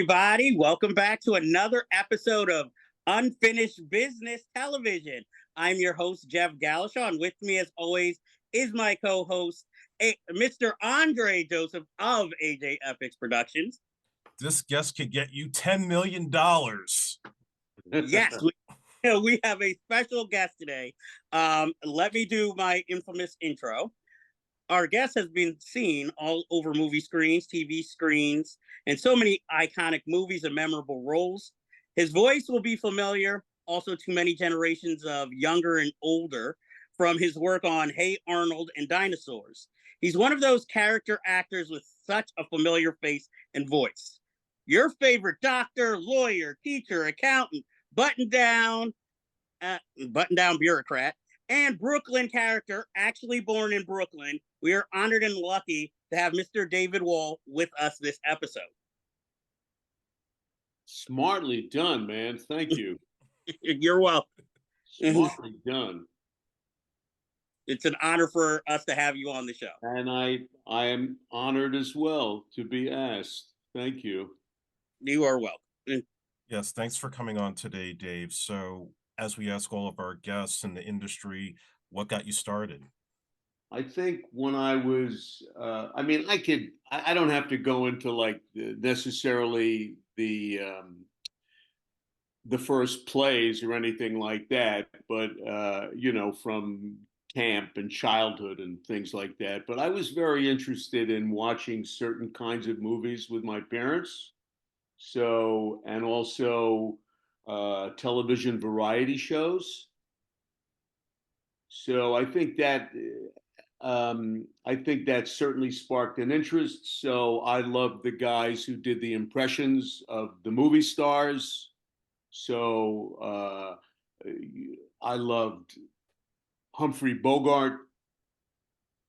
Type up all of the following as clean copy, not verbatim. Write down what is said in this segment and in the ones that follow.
everybody. Welcome back to another episode of Unfinished Business Television. I'm your host, Jeff Galashaw, and with me, as always, is my co-host, Mr. Andre Joseph of AJ Epics Productions. This guest could get you $10 million. Yes, we have a special guest today. Let me do my infamous intro. Our guest has been seen all over movie screens, TV screens, and so many iconic movies and memorable roles. His voice will be familiar also to many generations of younger and older from his work on Hey Arnold and Dinosaurs. He's one of those character actors with such a familiar face and voice. Your favorite doctor, lawyer, teacher, accountant, button-down bureaucrat, and Brooklyn character, actually born in Brooklyn. We are honored and lucky to have Mr. David Wohl with us this episode. Smartly done, man. Thank you. You're welcome. Smartly done. It's an honor for us to have you on the show. And I am honored as well to be asked. Thank you. You are welcome. Yes, thanks for coming on today, Dave. So, as we ask all of our guests in the industry, what got you started? I think when I was, I don't have to go into like necessarily the first plays or anything like that, but from camp and childhood and things like that. But I was very interested in watching certain kinds of movies with my parents. So, and also television variety shows. So I think that certainly sparked an interest. So I loved the guys who did the impressions of the movie stars. So I loved Humphrey Bogart.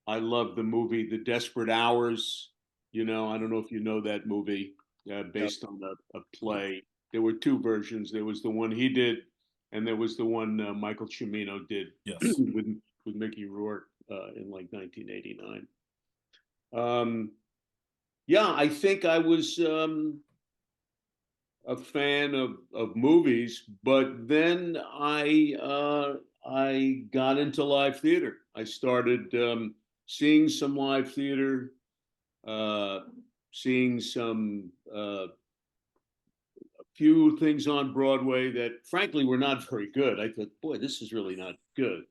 I loved the movie The Desperate Hours. I don't know if you know that movie, based on a play. There were two versions. There was the one he did, and there was the one Michael Cimino did. Yes. with Mickey Rourke in like 1989. I think I was a fan of movies, but then I got into live theater. I started seeing some live theater, seeing some few things on Broadway that frankly were not very good. I thought, boy, this is really not good,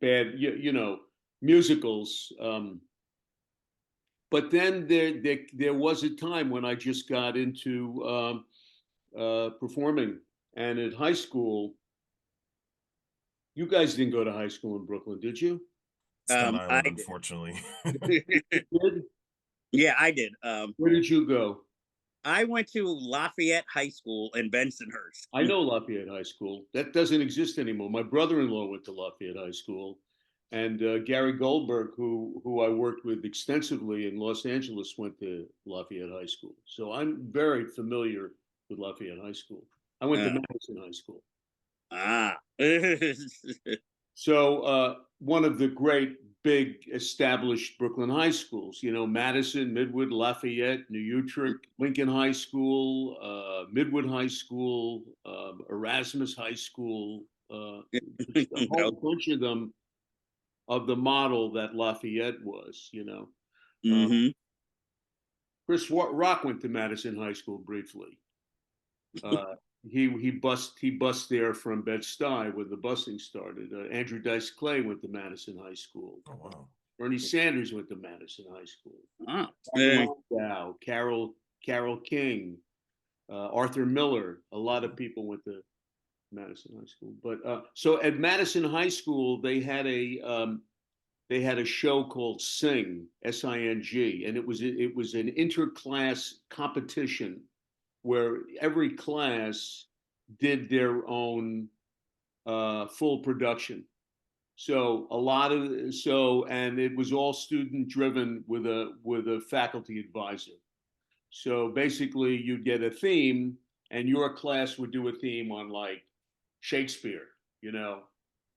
bad, musicals. But then there was a time when I just got into performing. And at high school, you guys didn't go to high school in Brooklyn, did you? Staten Island, unfortunately. Did? Yeah, I did. Where did you go? I went to Lafayette High School in Bensonhurst. I know Lafayette High School. That doesn't exist anymore. My brother-in-law went to Lafayette High School, and Gary Goldberg, who I worked with extensively in Los Angeles, went to Lafayette High School. So I'm very familiar with Lafayette High School. I went to Madison High School. So one of the great big established Brooklyn high schools, Madison, Midwood, Lafayette, New Utrecht, Lincoln High School, Midwood High School, Erasmus High School, a whole bunch of them of the model that Lafayette was, Mm-hmm. Chris Rock went to Madison High School briefly. He bussed there from Bed-Stuy when the busing started. Andrew Dice Clay went to Madison High School. Oh, wow. Bernie Sanders went to Madison High School. Ah. Carol King, Arthur Miller. A lot of people went to Madison High School. But so at Madison High School, they had a show called Sing, S-I-N-G, and it was an interclass competition where every class did their own full production. So and it was all student driven with a faculty advisor. So basically you'd get a theme and your class would do a theme on like Shakespeare,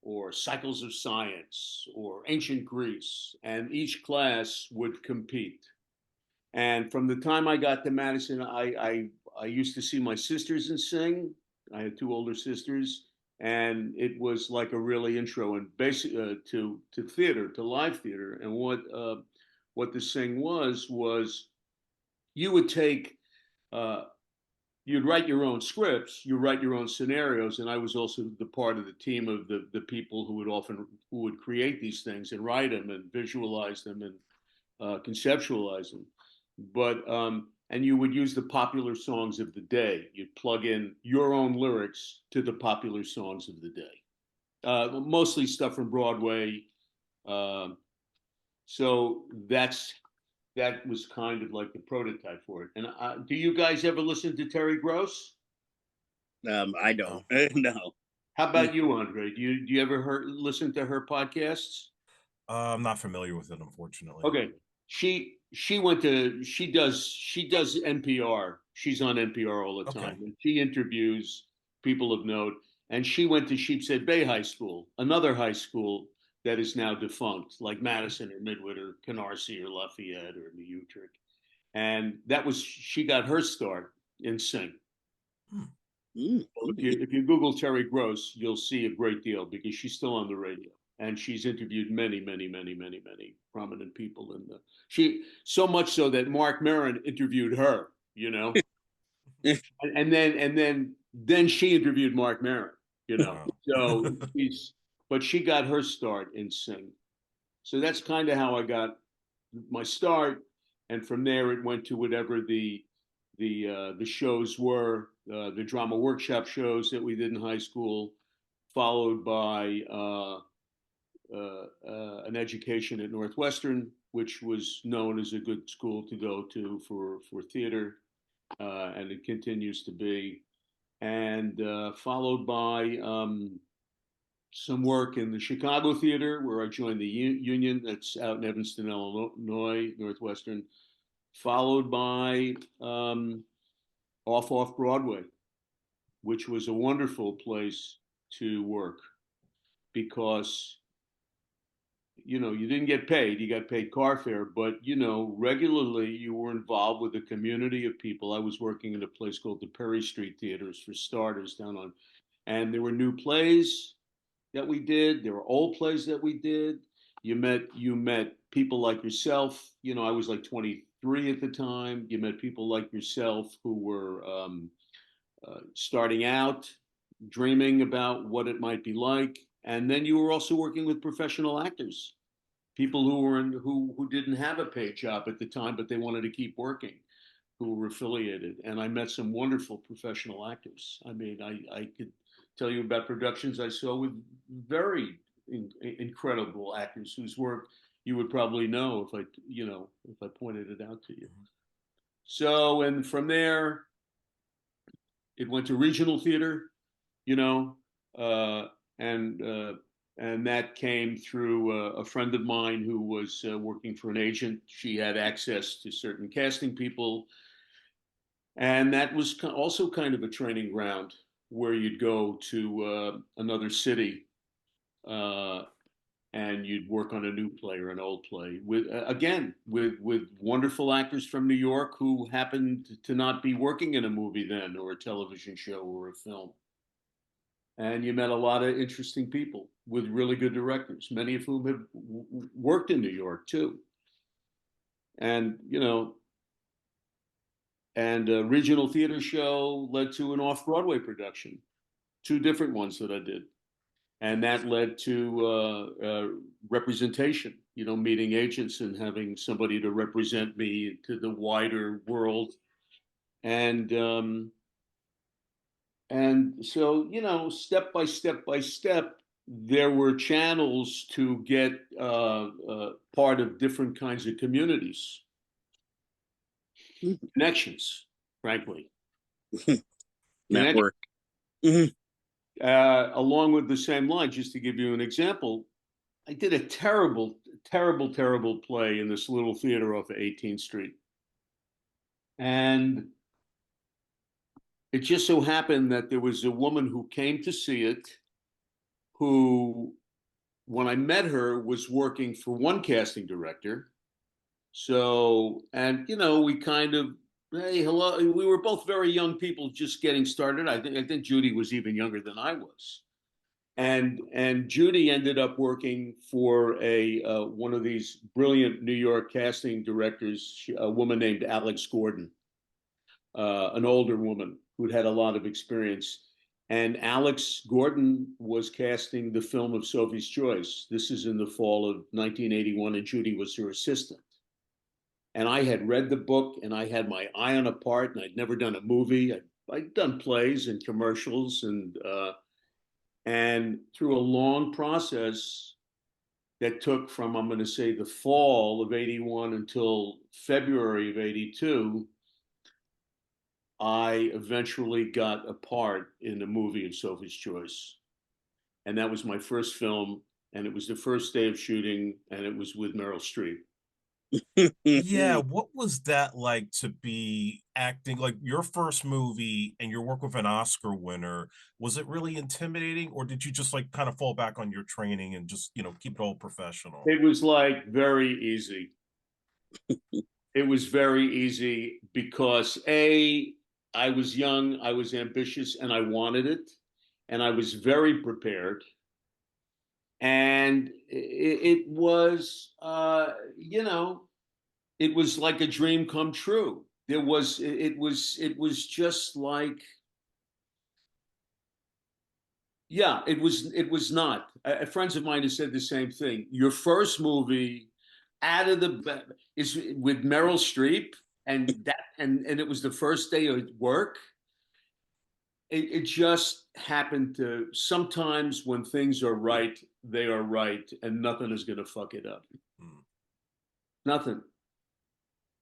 or Cycles of Science or Ancient Greece, and each class would compete. And from the time I got to Madison, I used to see my sisters and sing. I had two older sisters, and it was like a really intro and basic to theater, to live theater. And what the sing was you would take you'd write your own scripts, you write your own scenarios, and I was also the part of the team of the people who would create these things and write them and visualize them and conceptualize them. But and you would use the popular songs of the day. You'd plug in your own lyrics to the popular songs of the day, mostly stuff from Broadway. Um, so that was kind of like the prototype for it. And do you guys ever listen to Terry Gross? I don't. No. How about you, Andre? Do you ever listen to her podcasts? I'm not familiar with it, unfortunately. Okay. She does NPR. She's on NPR all the time. Okay. And she interviews people of note. And she went to Sheepshead Bay High School, another high school that is now defunct, like Madison or Midwood or Canarsie or Lafayette or New Utrecht. And she got her start in sing. If you Google Terry Gross, you'll see a great deal because she's still on the radio. And she's interviewed many, many, many, many, many prominent people so much so that Mark Maron interviewed her, you know. and then she interviewed Mark Maron, you know. So but she got her start in sing. So that's kind of how I got my start. And from there it went to whatever the shows were, the drama workshop shows that we did in high school, followed by an education at Northwestern, which was known as a good school to go to for theater, and it continues to be. And followed by some work in the Chicago Theater, where I joined the union that's out in Evanston, Illinois, Northwestern, followed by off Broadway, which was a wonderful place to work because you didn't get paid. You got paid car fare, but regularly you were involved with a community of people. I was working in a place called the Perry Street Theaters, for starters, and there were new plays that we did. There were old plays that we did. You met people like yourself. I was like 23 at the time. You met people like yourself who were starting out, dreaming about what it might be like. And then you were also working with professional actors, people who didn't have a paid job at the time, but they wanted to keep working, who were affiliated. And I met some wonderful professional actors. I mean, I could tell you about productions I saw with very incredible actors whose work you would probably know if I pointed it out to you. So, and from there, it went to regional theater, and that came through a friend of mine who was working for an agent. She had access to certain casting people, and that was also kind of a training ground where you'd go to another city and you'd work on a new play or an old play with wonderful actors from New York who happened to not be working in a movie then, or a television show or a film. And you met a lot of interesting people with really good directors, many of whom have worked in New York too. And a regional theater show led to an off-Broadway production, 2 different ones that I did. And that led to representation, meeting agents and having somebody to represent me to the wider world. And so, step by step, there were channels to get part of different kinds of communities, connections, frankly. Network. Along with the same line, just to give you an example, I did a terrible, terrible, terrible play in this little theater off of 18th Street. And it just so happened that there was a woman who came to see it who, when I met her, was working for one casting director So, and we kind of, hey, hello. We were both very young people just getting started. I think Judy was even younger than I was. And Judy ended up working for a one of these brilliant New York casting directors, a woman named Alex Gordon, an older woman who'd had a lot of experience. And Alex Gordon was casting the film of Sophie's Choice. This is in the fall of 1981, and Judy was her assistant. And I had read the book, and I had my eye on a part, and I'd never done a movie. I'd done plays and commercials, and through a long process that took from, I'm going to say, the fall of 81 until February of 82, I eventually got a part in the movie of Sophie's Choice. And that was my first film, and it was the first day of shooting, and it was with Meryl Streep. Yeah, what was that like to be acting like your first movie and you're working with an Oscar winner? Was it really intimidating, or did you just like kind of fall back on your training and just, keep it all professional? It was like very easy. It was very easy because I was young, I was ambitious, and I wanted it, and I was very prepared. And it was, it was like a dream come true. It was just like, yeah, it was not. Friends of mine have said the same thing. Your first movie out of the is with Meryl Streep, and it was the first day of work. It just happened to, sometimes when things are right, they are right, and nothing is going to fuck it up. Mm. Nothing.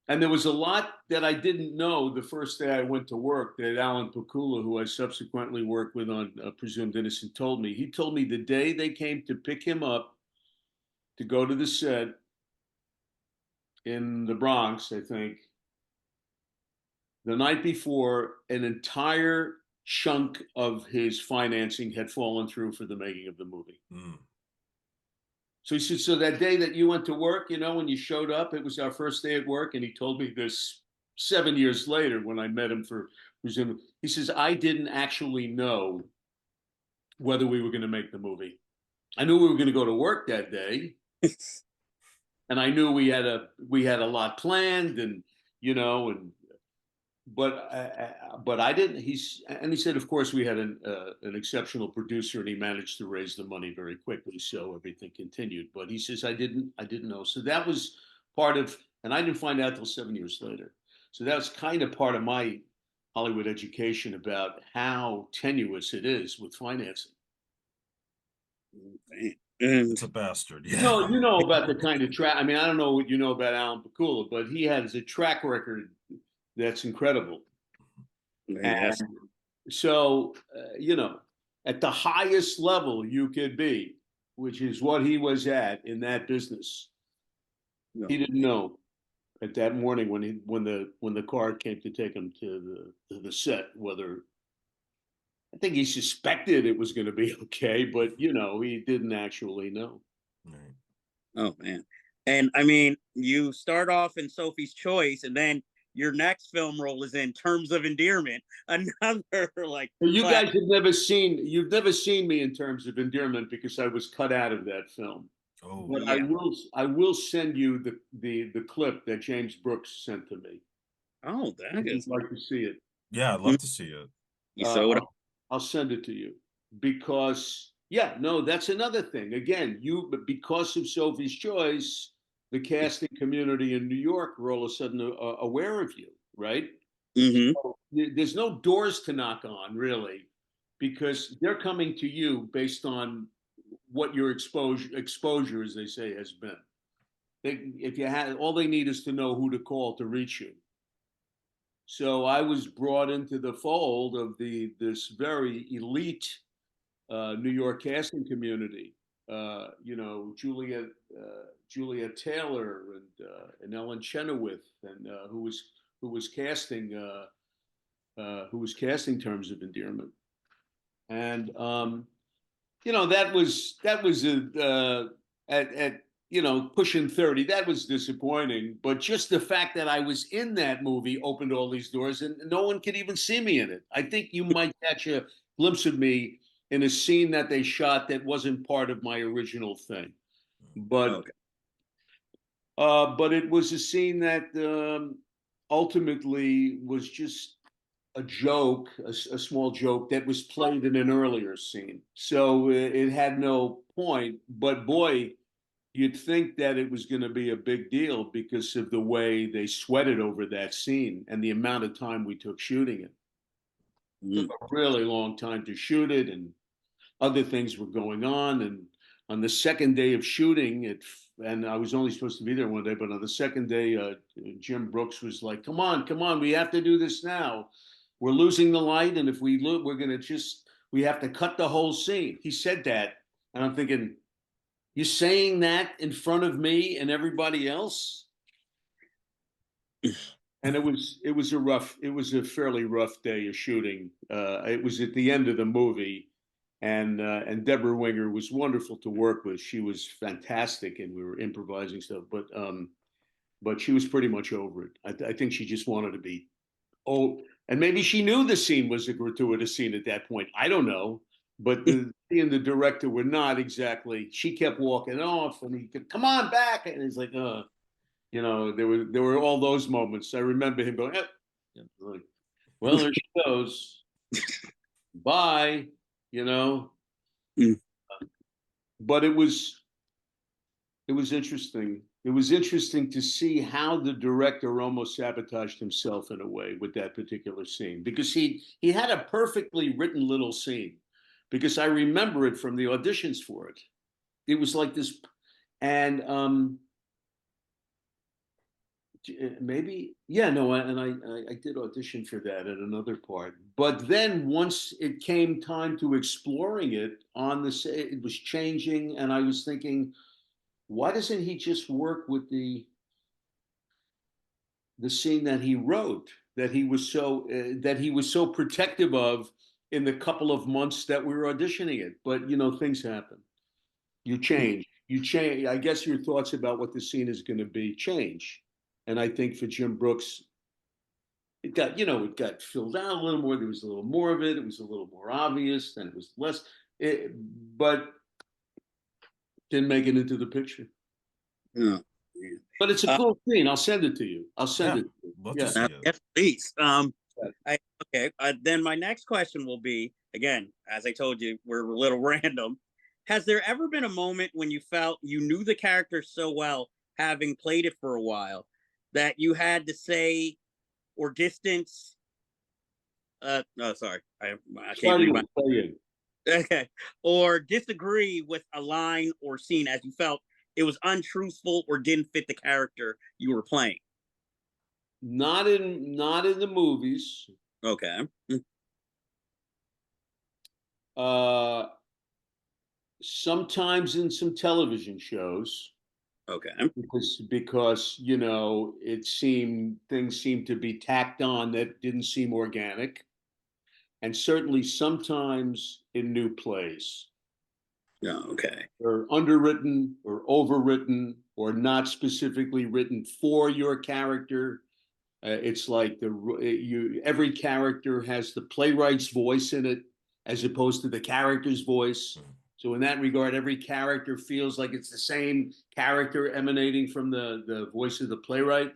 And there was a lot that I didn't know the first day I went to work that Alan Pakula, who I subsequently worked with on Presumed Innocent, told me. He told me the day they came to pick him up to go to the set in the Bronx, I think, the night before, an entire chunk of his financing had fallen through for the making of the movie. Mm. So he said, so that day that you went to work, when you showed up, it was our first day at work. And he told me this 7 years later when I met him for Presumed. He says, I didn't actually know whether we were going to make the movie. I knew we were going to go to work that day. And I knew we had a lot planned, and but I didn't. He said, of course, we had an exceptional producer, and he managed to raise the money very quickly, so everything continued. But he says, I didn't know. So that was part of, and I didn't find out till 7 years later. So that was kind of part of my Hollywood education about how tenuous it is with financing. It's a bastard. Yeah. No, you know about the kind of track. I mean, I don't know what you know about Alan Pakula, but he has a track record that's incredible. Yes. And so, at the highest level you could be, which is what he was at in that business, he didn't know at that morning when the car came to take him to the set whether. I think he suspected it was going to be okay, but he didn't actually know. Right. Oh man. And I mean, you start off in Sophie's Choice, and then your next film role is in Terms of Endearment. Another like. Well, you guys you've never seen me in Terms of Endearment because I was cut out of that film. Oh, But yeah. I will send you the clip that James Brooks sent to me. Oh, that If is. you'd like to see it. yeah, I'd love to see it. You saw it. I'll send it to you because that's another thing. Again, because of Sophie's Choice, the casting community in New York are all of a sudden aware of you, right? Mm-hmm. So there's no doors to knock on really, because they're coming to you based on what your exposure, as they say, has been. If you had, all they need is to know who to call to reach you. So I was brought into the fold of this very elite New York casting community. Julia Taylor and Ellen Chenoweth, and who was casting Terms of Endearment, and that was at you know, pushing 30. That was disappointing. But just the fact that I was in that movie opened all these doors, and no one could even see me in it. I think you might catch a glimpse of me in a scene that they shot that wasn't part of my original thing. But Okay. but it was a scene that ultimately was just a joke, a small joke that was played in an earlier scene. So it had no point. But boy, you'd think that it was going to be a big deal because of the way they sweated over that scene and the amount of time we took shooting it. It took a really long time to shoot it, and other things were going on. And on the second day of shooting it, and I was only supposed to be there one day, but on the second day, Jim Brooks was like, come on, we have to do this now. We're losing the light, and if we lose, we're going to we have to cut the whole scene. He said that, and I'm thinking, you're saying that in front of me and everybody else? And it was a fairly rough day of shooting. It was at the end of the movie, and Deborah Winger was wonderful to work with. She was fantastic, and we were improvising stuff. But she was pretty much over it. I think she just wanted to be. Oh, and maybe she knew the scene was a gratuitous scene at that point. I don't know. But he and the director were not exactly. She kept walking off, and he could come on back, and he's like, you know, there were all those moments. I remember him going, like, well, there she goes. Bye, you know. But it was interesting. It was interesting to see how the director almost sabotaged himself in a way with that particular scene, because he had a perfectly written little scene, because I remember it from the auditions for it. It was like this, and maybe, yeah, no, and I did audition for that at another part. But then once it came time to exploring it on the set, it was changing, and I was thinking, why doesn't he just work with the scene that he wrote, that he was so protective of in the couple of months that we were auditioning it? But you know, things happen. You change. I guess your thoughts about what the scene is going to be change. And I think for Jim Brooks, it got filled out a little more. There was a little more of it. It was a little more obvious, then it was less. But didn't make it into the picture. Yeah. But it's a cool scene. I'll send it to you. I'll send it to you. Love to see it. Yes, please. Okay. Then my next question will be, again, as I told you, we're a little random. Has there ever been a moment when you felt you knew the character so well, having played it for a while, that you had to say or distance? No, sorry, I can't read my. Okay, or disagree with a line or scene as you felt it was untruthful or didn't fit the character you were playing. Not in the movies. Okay. Sometimes in some television shows. Okay. Because you know, things seemed to be tacked on that didn't seem organic, and certainly sometimes in new plays. Yeah. Okay. Or underwritten or overwritten or not specifically written for your character. It's like every character has the playwright's voice in it as opposed to the character's voice. So in that regard, every character feels like it's the same character emanating from the voice of the playwright.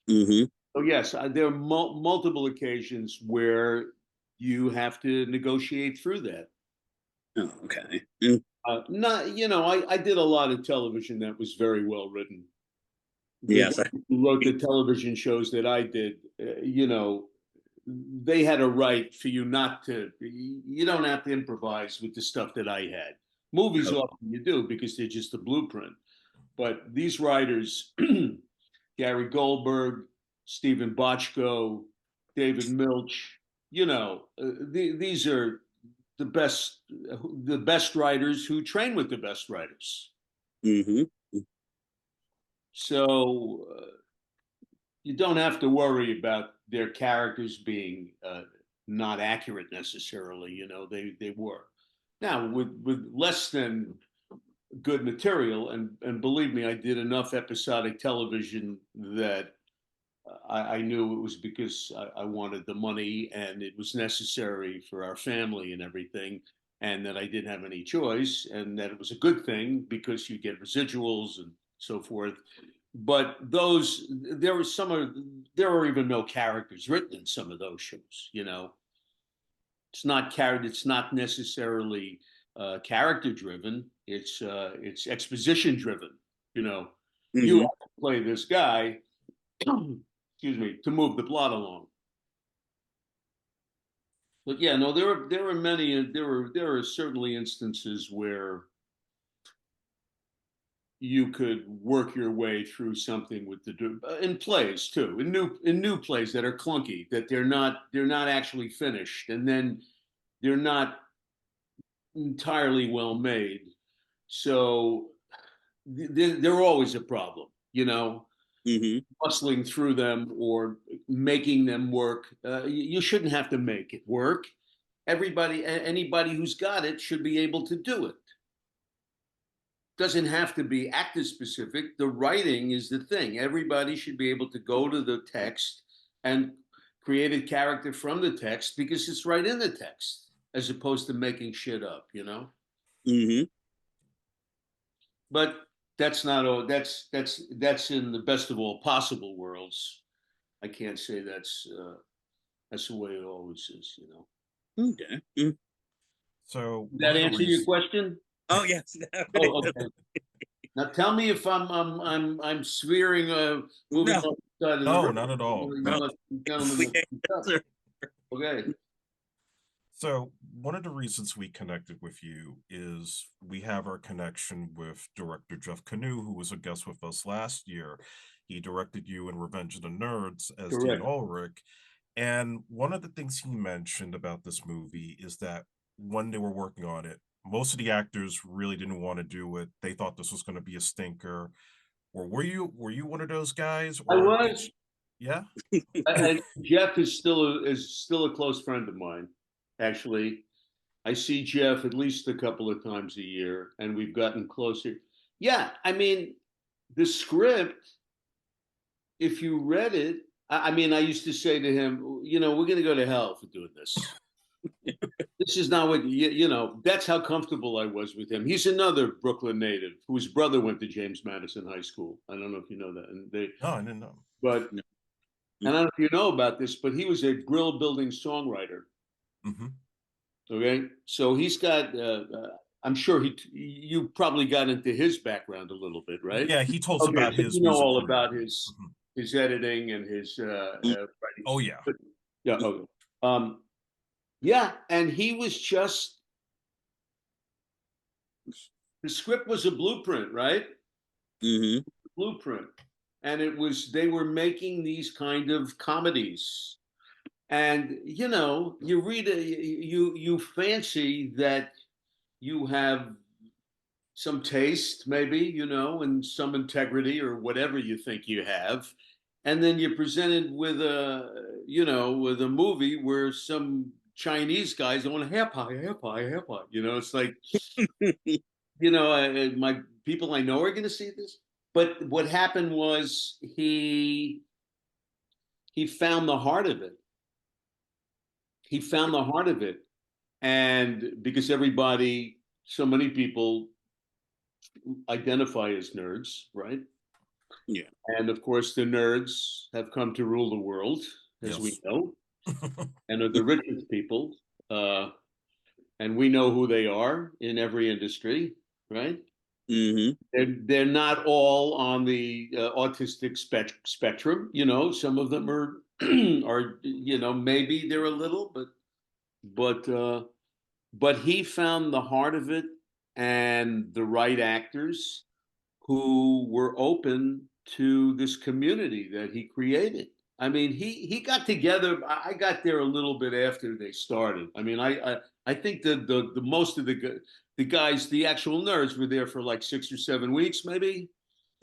Mm-hmm. So yes, there are multiple occasions where you have to negotiate through that. Oh, okay. Not, you know, I did a lot of television that was very well written. Yes. Who wrote the television shows that I did, you know, they had a right for you not to, you don't have to improvise with the stuff that I had. Movies often you do because they're just a blueprint. But these writers, Gary Goldberg, Stephen Bochco, David Milch, you know, these are the best writers who train with the best writers. Mm-hmm. So you don't have to worry about their characters being not accurate necessarily. You know, they were. Now with less than good material. And believe me, I did enough episodic television that I knew it was because I wanted the money and it was necessary for our family and everything, and that I didn't have any choice, and that it was a good thing because you get residuals and so forth. But those, there were some of, there were even no characters written in some of those shows. You know, it's not character, it's not necessarily character driven. It's exposition driven. You know, you Mm-hmm. have to play this guy excuse me, to move the plot along. But yeah, no, there were many, there are certainly instances where you could work your way through something with the in plays too, in new plays that are clunky, that they're not actually finished, and then they're not entirely well made. So they're always a problem, you know. Mm-hmm. Bustling through them or making them work. You shouldn't have to make it work. Anybody who's got it should be able to do it. Doesn't have to be actor specific. The writing is the thing. Everybody should be able to go to the text and create a character from the text because it's right in the text, as opposed to making shit up, you know? Mm-hmm. But that's not all. That's in the best of all possible worlds. I can't say that's the way it always is, you know. Okay. Mm. So Did that answer your question? Oh yes. Oh, okay. Now tell me if I'm swearing, moving No. off the side of the no, road. not at all. You No. must, gentlemen, We must can't speak up. answer. Okay. So one of the reasons we connected with you is we have our connection with director Jeff Kanew, who was a guest with us last year. He directed you in Revenge of the Nerds as Dean Correct. Ulrich. And one of the things he mentioned about this movie is that when they were working on it, most of the actors really didn't want to do it. They thought this was going to be a stinker. Or were you one of those guys? I Or was. yeah? And Jeff is still a close friend of mine. Actually, I see Jeff at least a couple of times a year, and we've gotten closer. Yeah, I mean, the script, if you read it, I mean, I used to say to him, you know, we're going to go to hell for doing this. This is not what you know. That's how comfortable I was with him. He's another Brooklyn native whose brother went to James Madison High School. I don't know if you know that, and they, No, I didn't know. but No. and I don't know if you know about this, but he was a grill building songwriter. Mm-hmm. Okay, so he's got. I'm sure you probably got into his background a little bit, right? Yeah, he told us Okay, about so his you know music all career. about Mhm. his editing and his writing. Oh yeah. Yeah. Okay. Yeah, and he was just the script was a blueprint, right? Mm-hmm. Blueprint, and it was they were making these kind of comedies, and you know, you read a, you fancy that you have some taste, maybe, you know, and some integrity or whatever you think you have. And then you're presented with a, you know, with a movie where some Chinese guys going hair pie, hair pie, hair pie. You know, it's like, you know, my people I know are going to see this. But what happened was he found the heart of it. He found the heart of it, and because everybody, so many people identify as nerds, right? Yeah. And of course, the nerds have come to rule the world, as we Yes. know, and are the richest people. Uh, and we know who they are in every industry, right? Mm-hmm. They're not all on the autistic spectrum. You know, some of them are, are you know, maybe they're a little, but but he found the heart of it and the right actors who were open to this community that he created. I mean, he got together. I got there a little bit after they started. I mean, I think the most of the guys, the actual nerds, were there for like 6 or 7 weeks, maybe,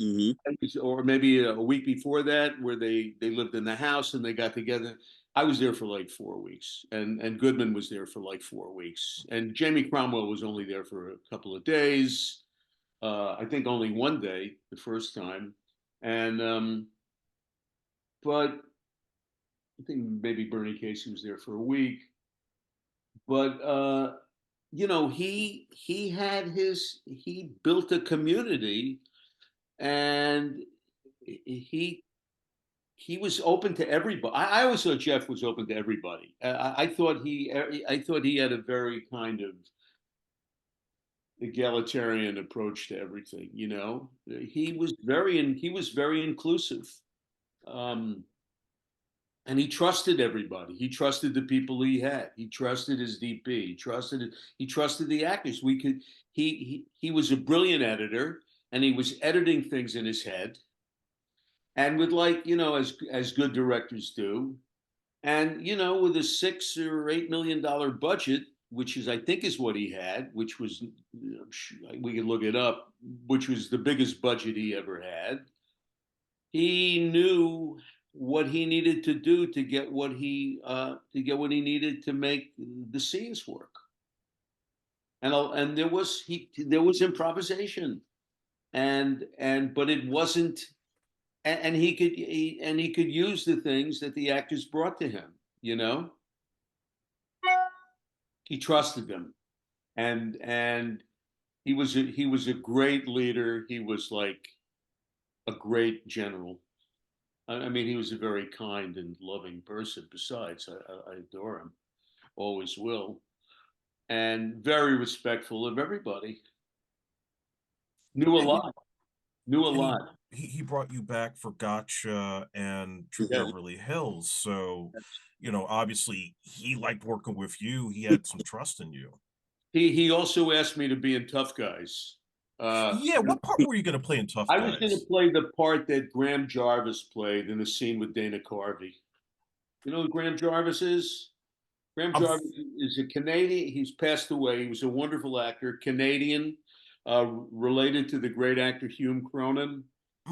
Mm-hmm. or maybe a week before that, where they lived in the house and they got together. I was there for like 4 weeks, and Goodman was there for like 4 weeks, and Jamie Cromwell was only there for a couple of days. I think only one day the first time, and but I think maybe Bernie Casey was there for a week. But you know, he built a community, and he he was open to everybody. I always thought Jeff was open to everybody. I thought he had a very kind of egalitarian approach to everything. You know, he was very inclusive, um, and he trusted everybody. He trusted the people he had. He trusted his DP. He trusted the actors. We could he was a brilliant editor, and he was editing things in his head, and with, like, you know, as good directors do. And you know, with a $6 or $8 million budget, which is, I think, is what he had, which was, we could look it up, which was the biggest budget he ever had. He knew what he needed to do to get what he needed to make the scenes work. And there was improvisation, and but it wasn't, and he could use the things that the actors brought to him. You know, he trusted them, and he was a great leader. He was like a great general. I mean, he was a very kind and loving person. Besides, I adore him, always will, and very respectful of everybody. Knew a Yeah, lot. Knew a And lot. he brought you back for Gotcha and True yeah. Beverly Hills. So, you know, obviously he liked working with you. He had some trust in you. He also asked me to be in Tough Guys. Yeah, what part were you going to play in Tough I was going to Guys? play the part that Graham Jarvis played in the scene with Dana Carvey. You know who Graham Jarvis is? Graham I'm Jarvis is a Canadian. He's passed away. He was a wonderful actor, Canadian, related to the great actor Hume Cronin.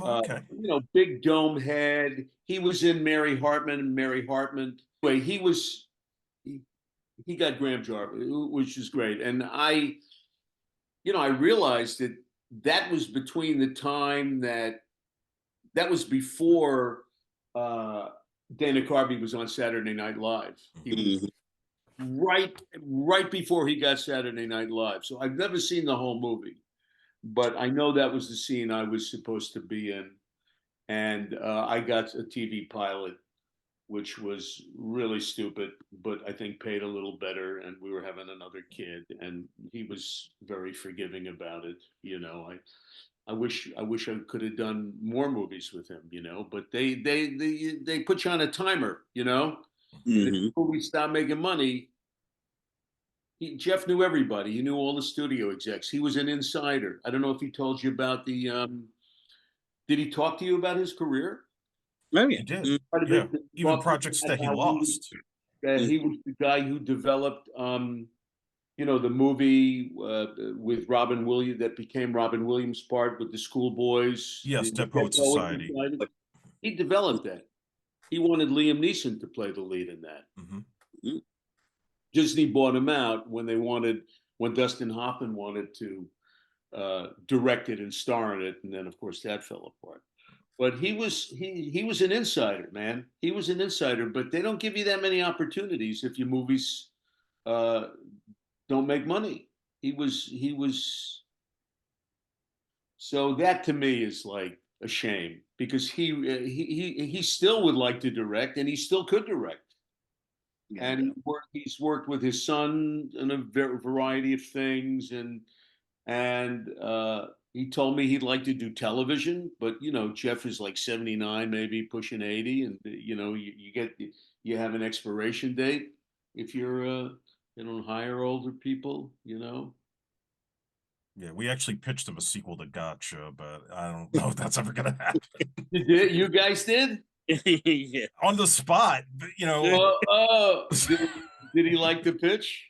okay. You know, big dome head. He was in Mary Hartman and Mary Hartman. Anyway, he, he got Graham Jarvis, which is great. And you know, I realized that that was between the time that was before uh, Dana Carvey was on Saturday Night Live. He was Mhm. right before he got Saturday Night Live. So I've never seen the whole movie, but I know that was the scene I was supposed to be in, and I got a TV pilot, which was really stupid, but I think paid a little better. And we were having another kid, and he was very forgiving about it. You know, I wish I could have done more movies with him. You know, but they put you on a timer. You know, and if Mhm. the movie stopped making money, Jeff knew everybody. He knew all the studio execs. He was an insider. I don't know if he told you about the. Did he talk to you about his career? Oh He yeah. did. Mhm. Quite a Yeah. bit. Even Talked projects about that he how lost. he was the guy who developed, you know, the movie with Robin Williams that became Robin Williams' part with the schoolboys, Yes, the Dead Dead Poet Poets Society. Society. He developed that. He wanted Liam Neeson to play the lead in that. Hmm. Mhm. Disney bought him out when Dustin Hoffman wanted to direct it and star in it, and then of course that fell apart. But he was an insider, man. He was an insider, but they don't give you that many opportunities if your movies uh, don't make money. He was so that to me is like a shame because he still would like to direct and he still could direct. Yeah. And he's worked with his son in a variety of things, and he told me he'd like to do television, but you know, Jeff is like 79, maybe pushing 80, and you know, you have an expiration date if you're you don't hire older people, you know. Yeah, we actually pitched him a sequel to Gotcha, but I don't know if that's ever going to happen. You did? You guys did? Yeah. On the spot, but, you know, Did he like the pitch?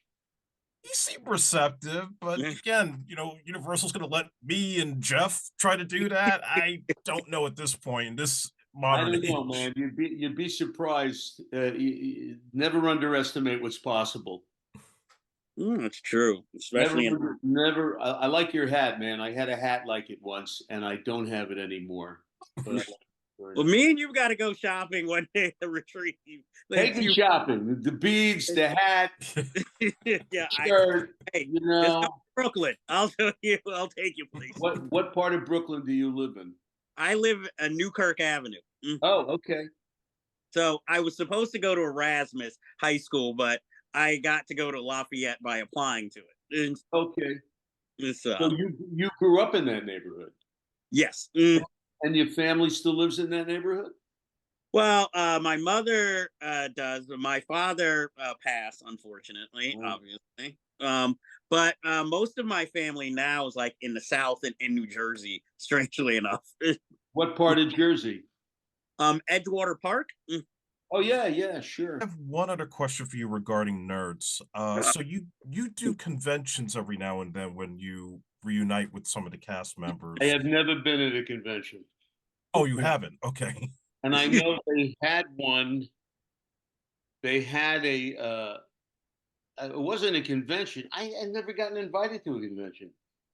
he seemed receptive, but again, you know, Universal's going to let me and Jeff try to do that. I don't know at this point in this I modern don't know, age. man. You'd be surprised. Never underestimate what's possible. It's true, Never, especially in. never. I like your hat, man. I had a hat like it once, and I don't have it anymore. But I like it very Well, much. me and you got to go shopping one day to retrieve. Take me shopping. The beads, the hat, Yeah, shirt. hey, You just go know, to Brooklyn. I'll show you. I'll take you, please. what part of Brooklyn do you live in? I live in Newkirk Avenue. Oh, okay. So I was supposed to go to Erasmus High School, but I got to go to Lafayette by applying to it. And Okay. it's, So you grew up in that neighborhood, yes. and your family still lives in that neighborhood? Well, my mother does, but my father passed, unfortunately, Oh. obviously. But most of my family now is like in the South and in New Jersey, strangely enough. What part of Jersey? Edgewater Park. Oh yeah, yeah, sure. I have one other question for you regarding nerds. So you do conventions every now and then when you reunite with some of the cast members. I have never been at a convention, Oh, you haven't? Okay. and I know they had one. They had a. It wasn't a convention. I had never gotten invited to a convention,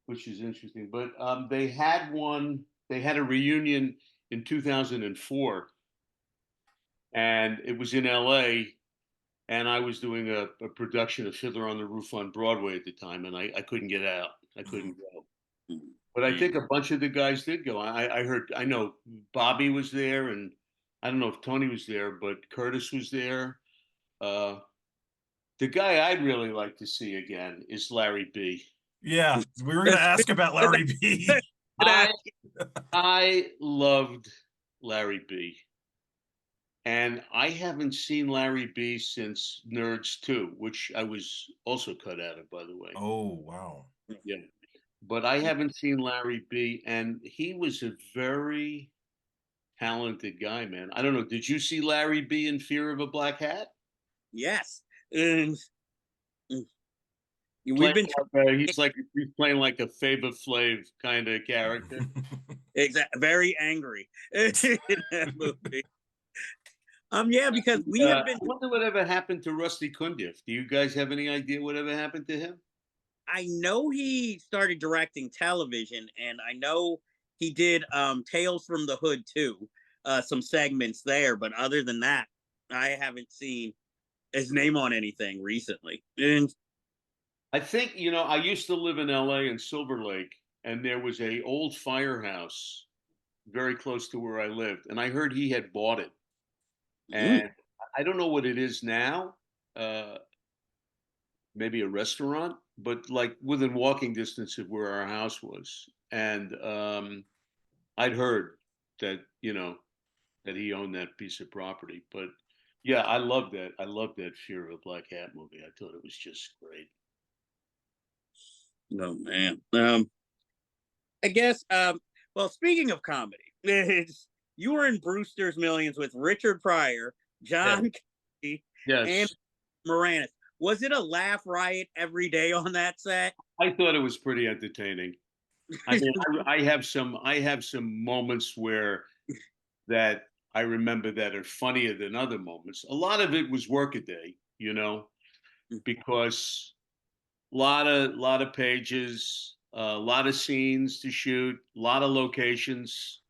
which is interesting. But they had one. They had a reunion in 2004, and it was in L.A. And I was doing a production of Fiddler on the Roof on Broadway at the time, and I couldn't get out. I couldn't go. But I think a bunch of the guys did go. I heard, I know Bobby was there, and I don't know if Tony was there, but Curtis was there. Uh, the guy I'd really like to see again is Larry B. Yeah, we were gonna ask about Larry B. I I loved Larry B. And I haven't seen Larry B since Nerds 2, which I was also cut out of, by the way. Oh, wow. Yeah. But I haven't seen Larry B. And he was a very talented guy, man. I don't know. Did you see Larry B. in Fear of a Black Hat? Yes. And we've Playing been he's playing like a Flavor Flav kind of character. very angry in that movie. Yeah, because we have been. I wonder whatever happened to Rusty Cundiff. Do you guys have any idea whatever happened to him? I know he started directing television, and I know he did Tales from the Hood too, some segments there. But other than that, I haven't seen his name on anything recently. And I think, I used to live in LA in Silver Lake, and there was a old firehouse very close to where I lived, and I heard he had bought it. And I don't know what it is now. Maybe a restaurant, but like within walking distance of where our house was. And I'd heard that, that he owned that piece of property. But yeah, I love that. I love that Fear of a Black Hat movie. I thought it was just great. oh man, I guess. Well, speaking of comedy, you were in Brewster's Millions with Richard Pryor, John Candy, Yes. and Moranis. Was it a laugh riot every day on that set? I thought it was pretty entertaining. I mean, I have some moments where that I remember that are funnier than other moments. A lot of it was workaday, because lot of pages, a lot of scenes to shoot, a lot of locations.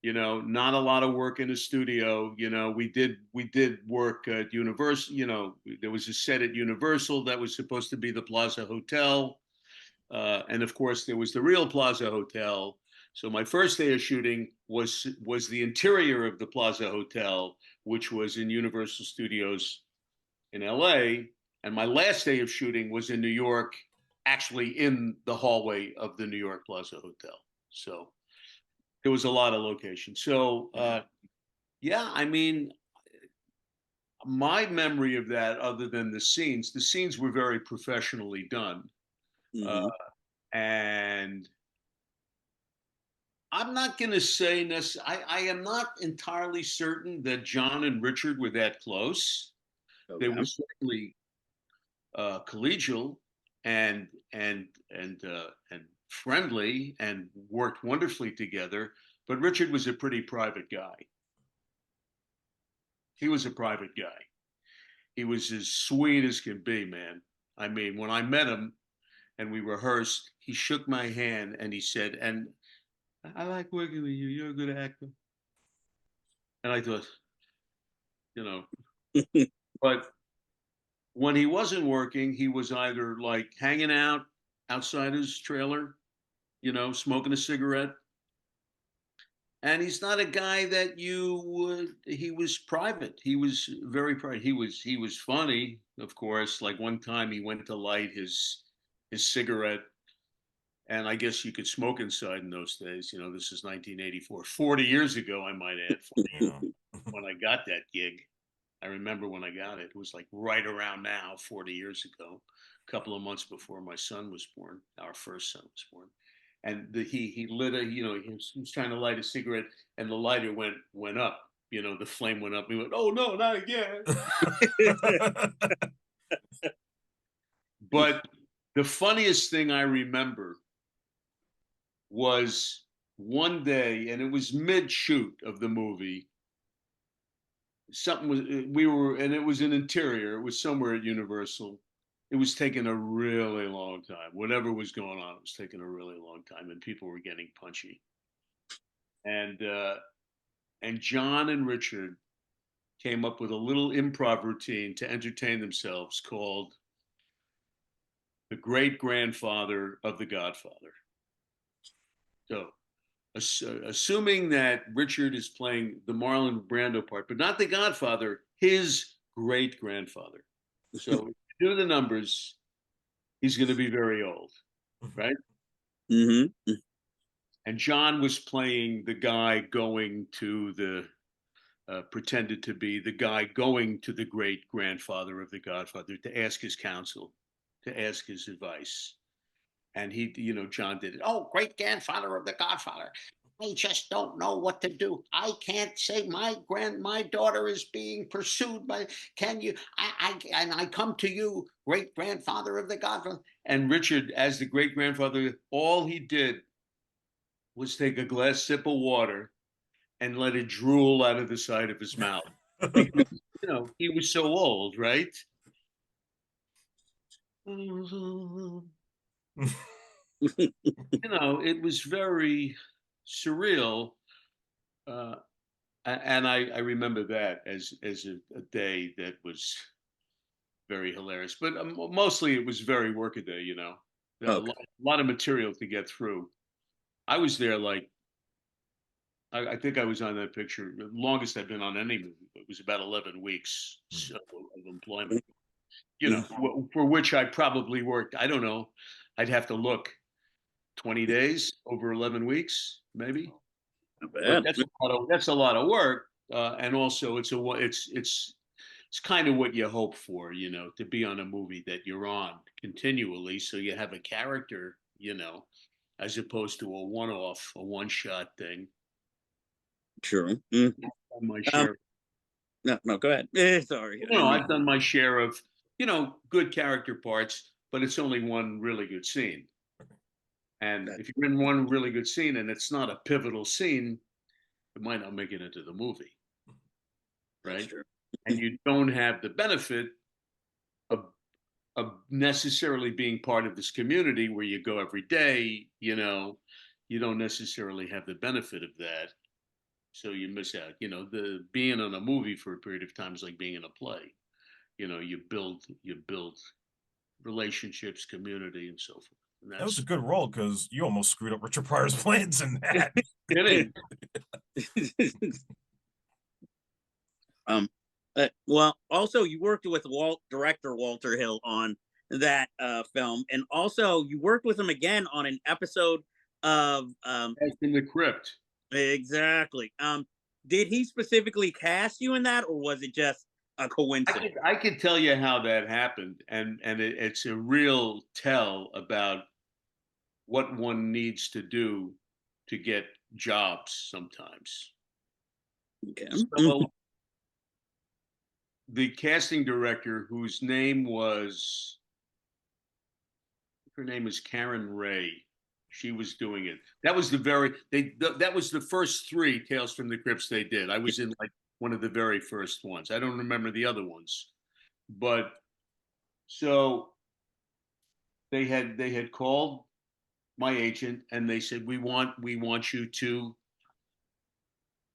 Not a lot of work in the studio. We did work at Universal. There was a set at Universal that was supposed to be the Plaza Hotel, and of course there was the real Plaza Hotel. So my first day of shooting was the interior of the Plaza Hotel, which was in Universal Studios in LA, and my last day of shooting was in New York, actually in the hallway of the New York Plaza Hotel. So there was a lot of locations. So yeah, I mean, my memory of that, other than the scenes were very professionally done. Mm-hmm. And I'm not going to say I am not entirely certain that John and Richard were that close. Okay. They were certainly collegial and friendly and worked wonderfully together. But Richard was a pretty private guy. He was a private guy. He was as sweet as can be, man. I mean, when I met him and we rehearsed, he shook my hand and he said, "And I like working with you. You're a good actor." And I thought, you know, but when he wasn't working, he was either like hanging out outside his trailer, smoking a cigarette. And he's not a guy that you would. He was private. He was very private. He was funny, of course. Like one time, he went to light his cigarette, and I guess you could smoke inside in those days. This is 1984, 40 years ago, I might add. Yeah. When I got that gig, I remember when I got it. It was like right around now, 40 years ago, a couple of months before my son was born. Our first son was born. And he lit he was trying to light a cigarette, and the lighter went up. The flame went up. He went, "Oh no, not again!" But the funniest thing I remember was one day, and it was mid-shoot of the movie. And it was an interior. It was somewhere at Universal. It was taking a really long time. Whatever was going on, it was taking a really long time, and people were getting punchy. And John and Richard came up with a little improv routine to entertain themselves called "The Great Grandfather of the Godfather." So, assuming that Richard is playing the Marlon Brando part, but not the Godfather, his great grandfather. So, do the numbers, he's going to be very old, right? Mm-hmm. And John was playing the guy going to pretended to be the guy going to the great grandfather of the Godfather to ask his counsel, to ask his advice. And John did it. "Oh, great grandfather of the Godfather. I just don't know what to do. I can't say my daughter is being pursued by. Can you? I come to you, great grandfather of the Godfather." And Richard, as the great grandfather, all he did was take a glass sip of water and let it drool out of the side of his mouth because he was so old, right? It was very surreal. And I remember that as a day that was very hilarious. But mostly it was very workaday, Okay. a lot of material to get through. I was there like, I think I was on that picture. The longest I've been on any movie. It was about 11 weeks of employment, for which I probably worked, I don't know, I'd have to look, 20 days over 11 weeks, maybe. Not But bad. that's a lot of work, and also it's kind of what you hope for, to be on a movie that you're on continually, so you have a character, as opposed to a one-off, a one-shot thing. True. I've done my share. No, go ahead. Sorry. I've done my share of, good character parts, but it's only one really good scene. And if you're in one really good scene and it's not a pivotal scene, it might not make it into the movie, right? And you don't have the benefit of necessarily being part of this community where you go every day. You don't necessarily have the benefit of that, so you miss out. The being on a movie for a period of time is like being in a play. You build relationships, community, and so forth. And that was a good role because you almost screwed up Richard Pryor's plans in that. Kidding. Well, also you worked with director Walter Hill on that film, and also you worked with him again on an episode of in the Crypt. Exactly. Did he specifically cast you in that, or was it just a coincidence? I could tell you how that happened, and it's a real tell about what one needs to do to get jobs sometimes. Okay. So, the casting director, whose name was, her name is Karen Ray. She was doing it. That was that was the first 3 Tales from the Crypts they did. I was in like one of the very first ones. I don't remember the other ones, but so they had called my agent and they said we want you to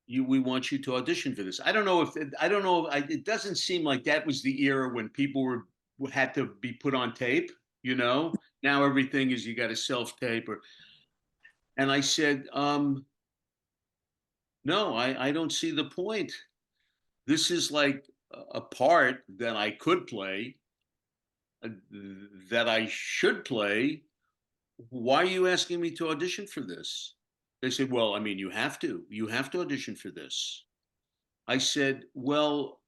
we want you to audition for this. I don't know if it doesn't seem like that was the era when people had to be put on tape. Now everything is you got to self tape and I said, no, I don't see the point. This is like a part that I could play, uh, that I should play. Why are you asking me to audition for this? They said, well, I mean, you have to audition for this. I said, well,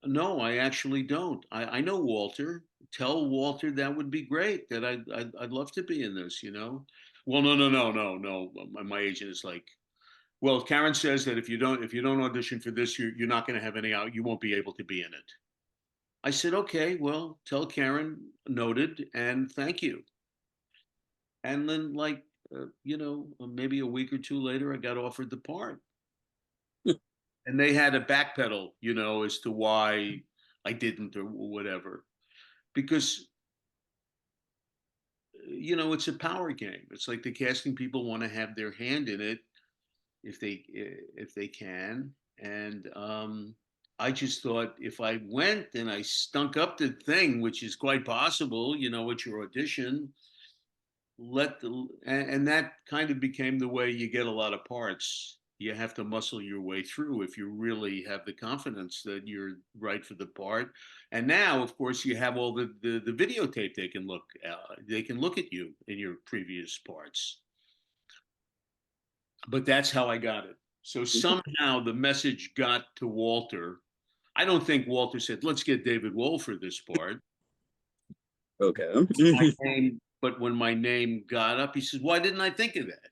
no, I actually don't. I know Walter. Tell Walter that would be great. That I'd love to be in this. Well, no. My agent is like, well, Karen says that if you don't audition for this, you're not going to have any out. You won't be able to be in it. I said, okay, well, tell Karen, noted, and thank you. And then, like, maybe a week or two later, I got offered the part. And they had a backpedal, as to why I didn't or whatever. Because, it's a power game. It's like the casting people want to have their hand in it if they can. And I just thought if I went and I stunk up the thing, which is quite possible, at your audition, and that kind of became the way you get a lot of parts. You have to muscle your way through if you really have the confidence that you're right for the part. And now, of course, you have all the videotape they can look at you in your previous parts. But that's how I got it. So somehow the message got to Walter. I don't think Walter said, let's get David Wohl for this part. Okay. But when my name got up, he says, why didn't I think of that?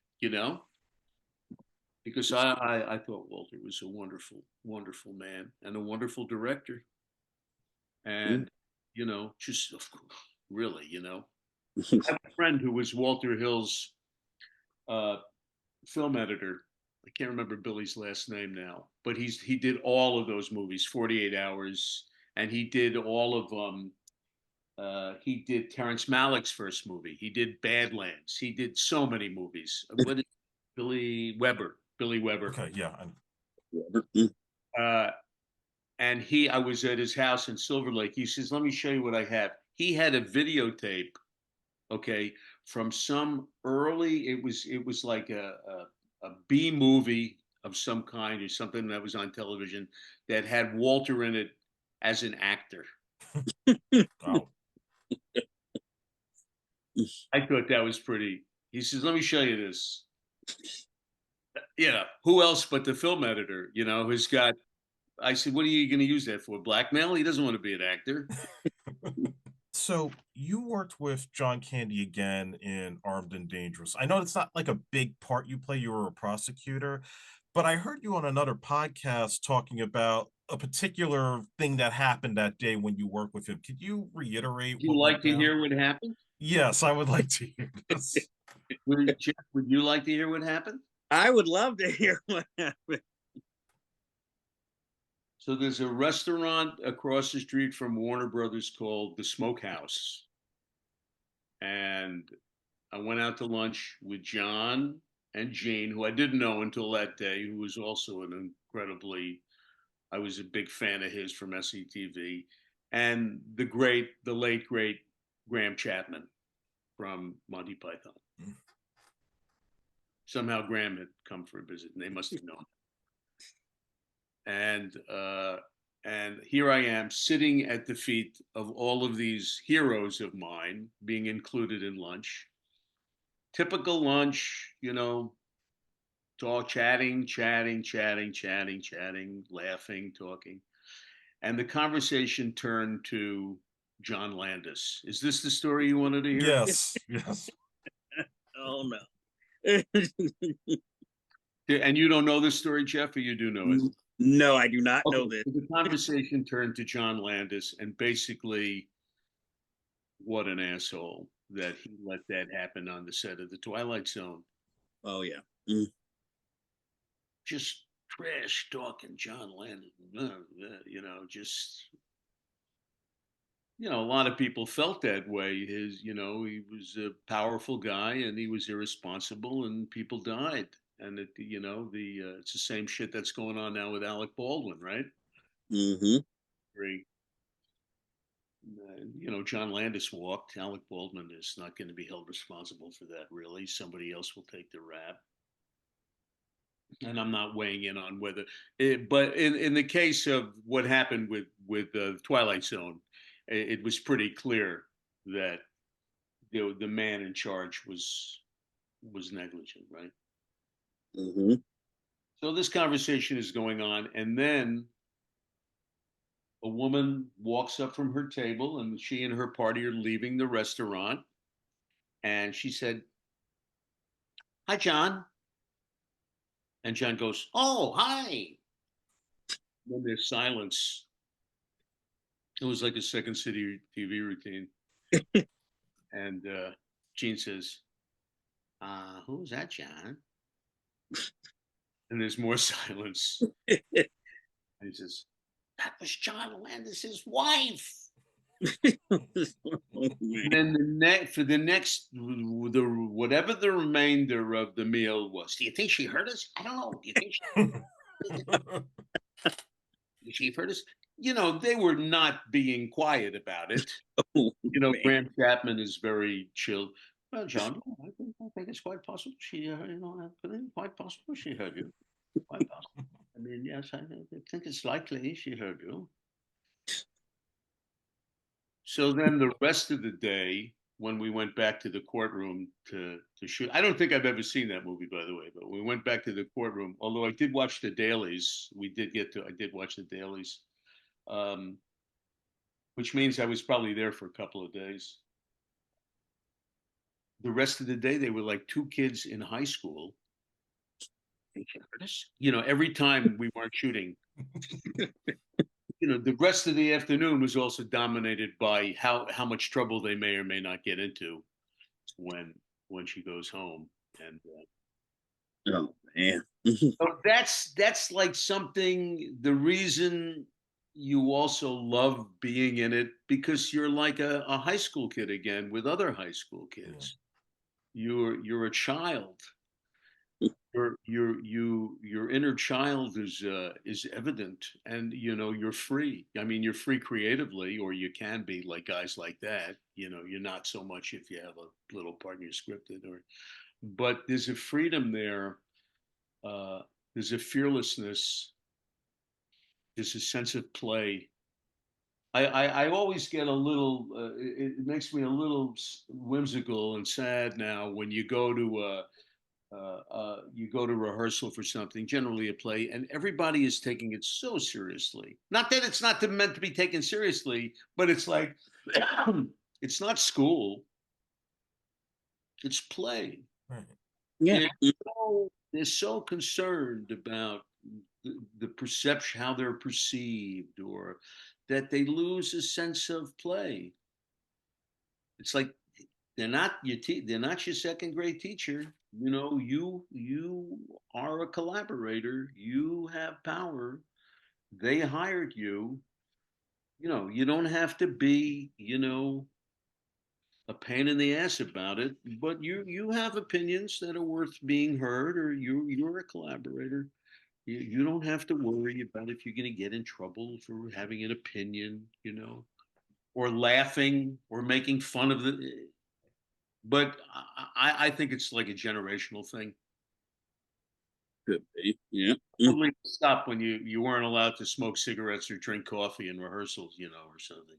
Because I thought Walter was a wonderful, wonderful man and a wonderful director. And, just really, I have a friend who was Walter Hill's film editor. I can't remember Billy's last name now, but he did all of those movies, 48 Hours, and he did all of he did Terrence Malick's first movie. He did Badlands. He did so many movies. What is Billy Weber? Billy Weber. Okay, yeah. And I was at his house in Silver Lake. He says, "Let me show you what I have." He had a videotape, okay, from some early. It was like a B movie of some kind or something that was on television that had Walter in it as an actor. Wow. I thought that was pretty. He says, "Let me show you this." Who else but the film editor, who's got. I said, "What are you going to use that for? Blackmail? He doesn't want to be an actor." So you worked with John Candy again in Armed and Dangerous. I know it's not like a big part you play. You were a prosecutor, but I heard you on another podcast talking about a particular thing that happened that day when you worked with him. Could you reiterate? Would you like to hear what happened? Yes, I would like to hear this. Jeff, would you like to hear what happened? I would love to hear what happened. So there's a restaurant across the street from Warner Brothers called the Smokehouse. And I went out to lunch with John and Gene, who I didn't know until that day, who was also I was a big fan of his from SCTV, and the late, great Graham Chapman from Monty Python. Somehow Graham had come for a visit, and they must have known. And here I am sitting at the feet of all of these heroes of mine, being included in lunch. Typical lunch, chatting, laughing, talking. And the conversation turned to John Landis. Is this the story you wanted to hear? Yes, yes. Oh, no. And you don't know this story, Jeff, or you do know it? No, I do not know this. The conversation turned to John Landis, and basically, what an asshole that he let that happen on the set of The Twilight Zone. Oh, yeah. Just trash talking John Landis, just. you know, a lot of people felt that way. He was a powerful guy and he was irresponsible and people died. And it's the same shit that's going on now with Alec Baldwin, right? Mm-hmm. Very, John Landis walked. Alec Baldwin is not going to be held responsible for that, really. Somebody else will take the rap. And I'm not weighing in on whether, but in the case of what happened with Twilight Zone, it was pretty clear that the man in charge was negligent, right? Mm-hmm. So this conversation is going on, and then a woman walks up from her table, and she and her party are leaving the restaurant, and she said, "Hi, John," and John goes, "Oh, hi." And then there's silence. It was like a Second City TV routine. And Gene says, who's that, John? And there's more silence. And he says, that was John Landis's wife. Oh, And then whatever the remainder of the meal was, do you think she heard us? I don't know. Do you think she heard us? They were not being quiet about it. man. Graham Chapman is very chill. Well, John, I think it's quite possible she, quite possible she heard you. Quite possible. I mean, yes, I think it's likely she heard you. So then the rest of the day, when we went back to the courtroom to shoot, I don't think I've ever seen that movie, by the way, but we went back to the courtroom, although I did watch the dailies. I did watch the dailies, which means I was probably there for a couple of days. The rest of the day, they were like two kids in high school. Every time we weren't shooting, the rest of the afternoon was also dominated by how much trouble they may or may not get into when she goes home. And Oh man. so that's like something. The reason you also love being in it, because you're like a high school kid again with other high school kids. You're a child. Your inner child is evident, and you're free. I mean, you're free creatively, or you can be, like guys like that. You're not so much if you have a little part in your scripted, but there's a freedom there. There's a fearlessness. There's a sense of play. I always get a little. It makes me a little whimsical and sad now when you go to rehearsal for something, generally a play, and everybody is taking it so seriously. Not that it's not meant to be taken seriously, but it's like it's not school, it's play. Right. Yeah. They're so concerned about the perception, how they're perceived, or that they lose a sense of play. It's like they're not your second grade teacher. You are a collaborator. You have power. They hired you. You don't have to be a pain in the ass about it, but you have opinions that are worth being heard, or you're a collaborator. You don't have to worry about if you're going to get in trouble for having an opinion, or laughing or making fun of the. But I think it's like a generational thing. Could be. Yeah. Totally stop when you weren't allowed to smoke cigarettes or drink coffee in rehearsals, or something.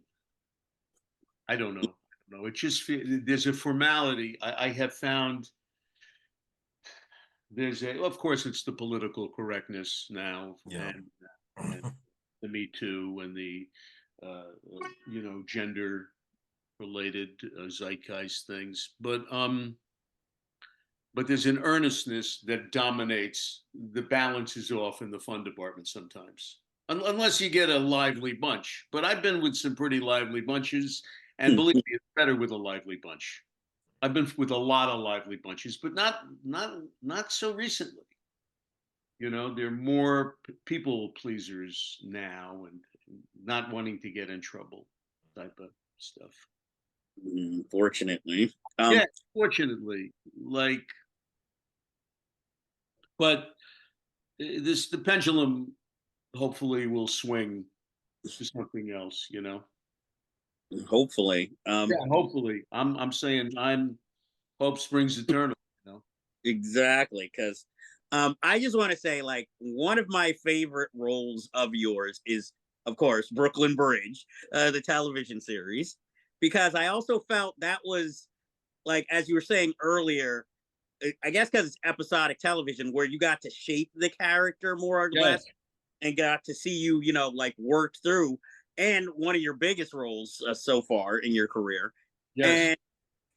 I don't know. It just there's a formality. I have found of course, it's the political correctness now, Yeah. and the Me Too and the gender related zeitgeist things, but there's an earnestness that dominates. The balance is off in the fun department sometimes, unless you get a lively bunch. But I've been with some pretty lively bunches, and believe me, it's better with a lively bunch. I've been with a lot of lively bunches, but not so recently. They're more people pleasers now, and not wanting to get in trouble type of stuff. Fortunately. Yeah, fortunately, like, but the pendulum hopefully will swing to something else, you know. Hopefully. Yeah, hopefully. I'm saying hope springs eternal, you know. Exactly, because I just want to say, like, one of my favorite roles of yours is, of course, Brooklyn Bridge, the television series, because I also felt that was, like, as you were saying earlier, I guess because it's episodic television where you got to shape the character more or Yes, less and got to see you, like, work through, and one of your biggest roles so far in your career. yes. And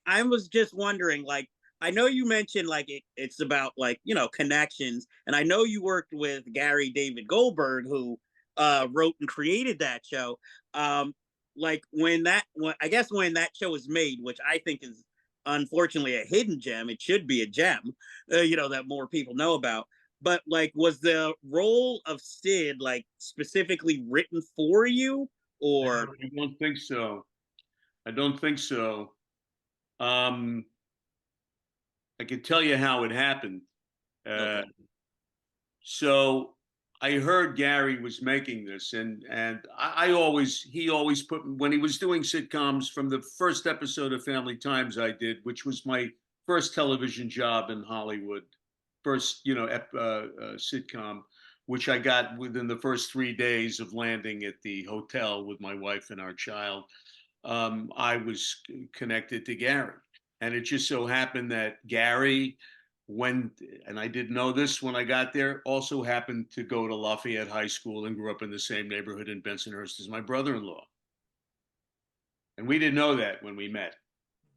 I was just wondering, like, I know you mentioned like it's about like connections, and I know you worked with Gary David Goldberg, who wrote and created that show. Um, like when I guess when that show was made, which I think is unfortunately a hidden gem, it should be a gem, that more people know about. But like, was the role of Sid like specifically written for you, or? I don't think so. I don't think so. Um, I can tell you how it happened. Okay. Uh, so I heard Gary was making this, and I always he always put when he was doing sitcoms from the first episode of Family Times I did, which was my first television job in Hollywood, first sitcom, which I got within the first 3 days of landing at the hotel with my wife and our child. I was connected to Gary. And it just so happened that Gary, and I didn't know this when I got there, also happened to go to Lafayette High School and grew up in the same neighborhood in Bensonhurst as my brother in law. And we didn't know that when we met,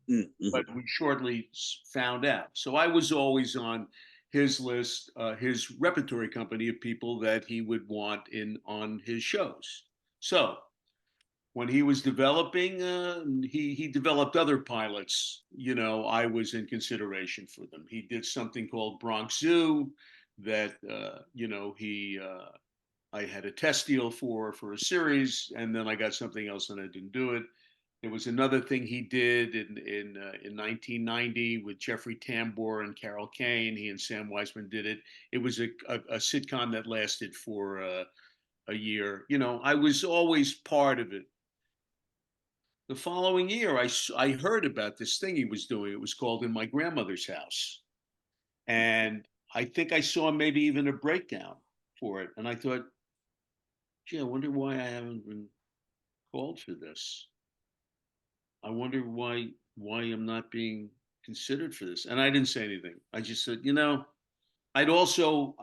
Mm-hmm. but we shortly found out. So I was always on his list, his repertory company of people that he would want in on his shows. So when he was developing, he developed other pilots. I was in consideration for them. He did something called Bronx Zoo that he I had a test deal for a series, and then I got something else and I didn't do it. There was another thing he did in 1990 with Jeffrey Tambor and Carol Kane. He and Sam Weisman did it. It was a sitcom that lasted for a year. I was always part of it. The following year, I heard about this thing he was doing. It was called In My Grandmother's House. And I think I saw maybe even a breakdown for it. And I thought, gee, I wonder why I haven't been called for this. I wonder why I'm not being considered for this. And I didn't say anything. I just said, I also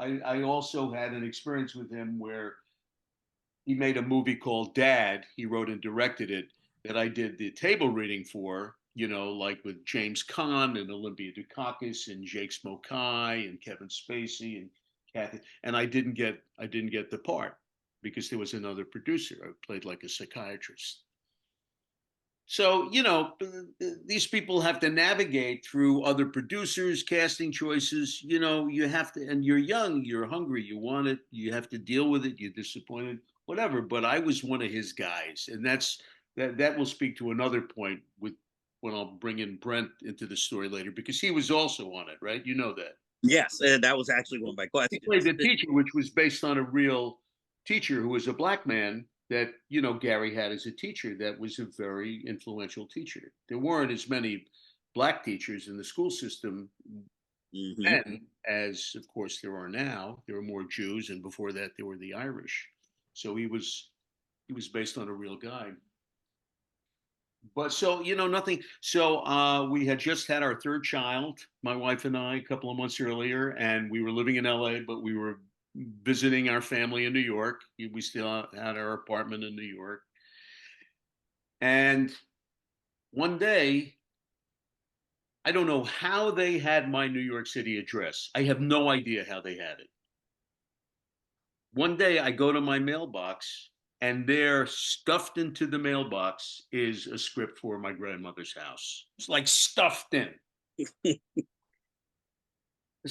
had an experience with him where he made a movie called Dad. He wrote and directed it that I did the table reading for, like with James Caan and Olympia Dukakis and Jake Smokai and Kevin Spacey and Kathy. And I didn't get the part because there was another producer. I played like a psychiatrist. So, these people have to navigate through other producers, casting choices. You have to, and you're young, you're hungry, you want it, you have to deal with it, you're disappointed, whatever. But I was one of his guys, and that will speak to another point with when I'll bring in Brent into the story later because he was also on it, right? You know that. Yes, that was actually one of my He played questions. the teacher, which was based on a real teacher who was a black man that Gary had as a teacher. That was a very influential teacher. There weren't as many black teachers in the school system Mm-hmm. then as, of course, there are now. There were more Jews, and before that, there were the Irish. So he was based on a real guy. But so nothing. So we had just had our third child, my wife and I, a couple of months earlier, and we were living in LA, but we were visiting our family in New York. We still had our apartment in New York. And one day, I don't know how they had my New York City address. I have no idea how they had it. One day I go to my mailbox, and there, stuffed into the mailbox, is a script for My Grandmother's House. It's like stuffed in. It's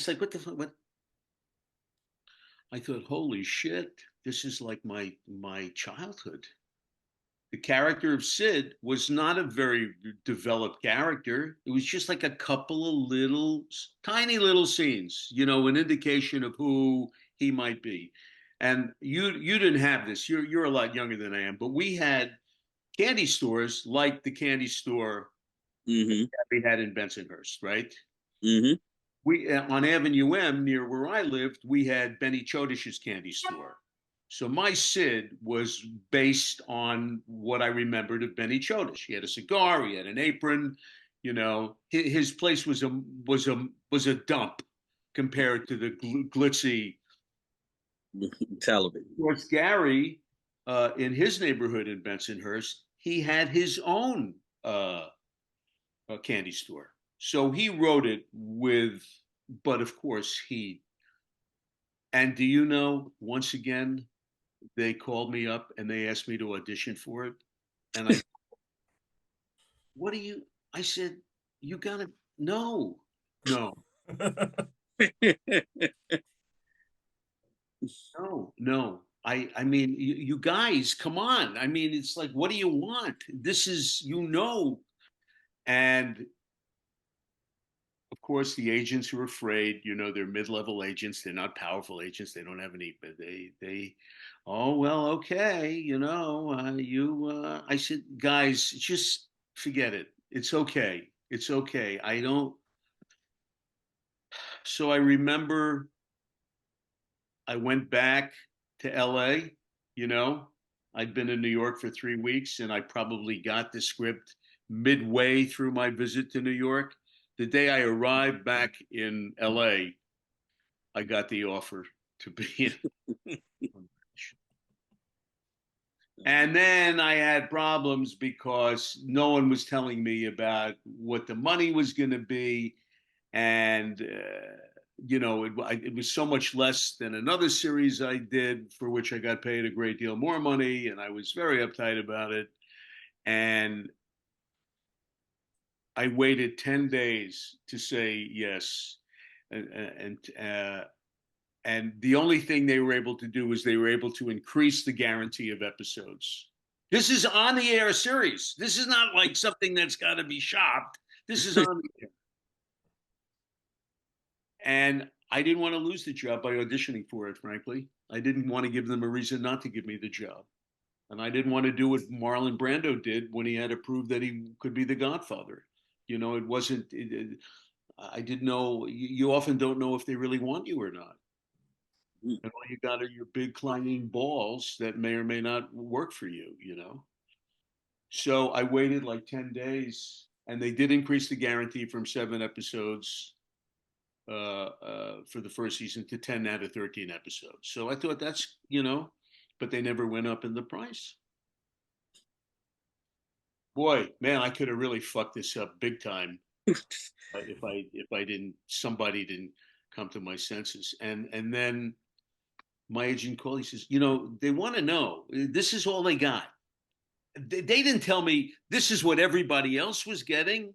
like, what the fuck? What? I thought, holy shit, this is like my childhood. the character of Sid was not a very developed character. It was just like a couple of little, tiny little scenes, you know, an indication of who he might be. And you didn't have this. You're a lot younger than I am, but we had candy stores like the candy store Mm-hmm. that we had in Bensonhurst, right? Mm-hmm. We on Avenue M near where I lived, we had Benny Chodish's candy store. So my Sid was based on what I remembered of Benny Chodish. He had a cigar, he had an apron, you know. His place was a dump compared to the glitzy. Television. Of course, Gary, in his neighborhood in Bensonhurst, he had his own candy store. So he wrote it with, but of course and do you know, once again, they called me up and they asked me to audition for it. And what do you, I said, you gotta, no, no, no, no. I mean, you guys, come on. I mean, it's like, what do you want? This is, you know, and of course, the agents are afraid. You know, they're mid-level agents. They're not powerful agents. They don't have any. But oh well, okay. You know, I said, guys, just forget it. It's okay. It's okay. I don't. So I remember I went back to L.A. You know, I'd been in New York for 3 weeks, and I probably got the script midway through my visit to New York. The day I arrived back in LA, I got the offer to be in. And then I had problems because no one was telling me about what the money was going to be. And, you know, it was so much less than another series I did for which I got paid a great deal more money. And I was very uptight about it. And I waited 10 days to say yes. And the only thing they were able to do was they were able to increase the guarantee of episodes. This is on the air series. This is not like something that's got to be shopped. This is on the air. And I didn't want to lose the job by auditioning for it, frankly. I didn't want to give them a reason not to give me the job. And I didn't want to do what Marlon Brando did when he had to prove that he could be the Godfather. You know, it wasn't, I didn't know, you often don't know if they really want you or not. And all you got are your big clanging balls that may or may not work for you, you know? So I waited like 10 days and they did increase the guarantee from 7 episodes for the first season to 10 out of 13 episodes. So I thought that's, you know, but they never went up in the price. Boy, man, I could have really fucked this up big time if somebody didn't come to my senses. And then my agent called. He says, you know, they want to know. This is all they got. They didn't tell me this is what everybody else was getting.